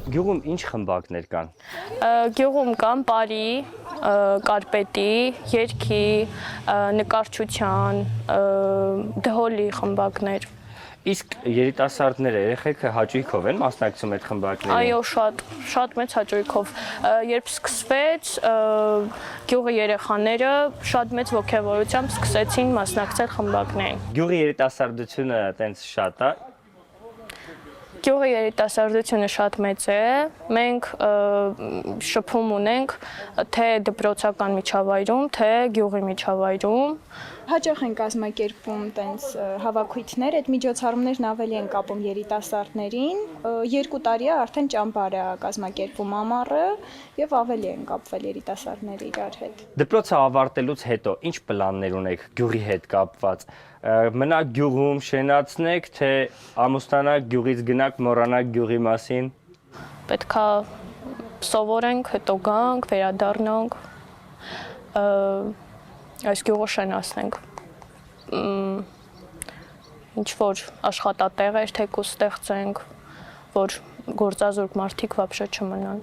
Գյուղում ինչ խմբակներ կան։ Գյուղում կան բարի, կարպետի, երգի, նկարչության, դհոլի խմբակներ։ Իսկ երիտասարդները, երեխեքը հաճույքով են մասնակցում այդ խմբակներին։ Այո, շատ մեծ հաճույքով։ Երբ սկսվեց, գյուղի երեխաները շատ մեծ ոգևորությամբ սկսեցին մասնակցել խմբակներին։ Գյուղի երիտասարդությունը տենց շատ է։ Գյուղի երիտասարդությունը շատ մեծ է, մենք շփում ունենք թե դպրոցական միջավայրում, թե գյուղի միջավայրում։ Հաճախ են կազմակերպում տենց հավաքույթներ, այդ միջոցառումներն ավելի են կապում երիտասարդներին, 2 տարի է արդեն ճամբար է կազմակերպում ամառը եւ ավելի են կապվել երիտասարդները իրար հետ։ Դպրոցը ավարտելուց հետո ինչ պլաններ ունեք գյուղի հետ կապված։ Մնաք գյուղում շենացնեք, թե ամուսնանաք, գյուղից գնաք, մոռանաք գյուղի մասին։ Պետքա սովորենք, հետո գանք, վերադառնանք, այս գյուղը շենացնենք։ Ինչ որ աշխատատեղեր թեկուզ ստեղծենք, որ գործազուրկ մարդիկ վաբշե չմնան։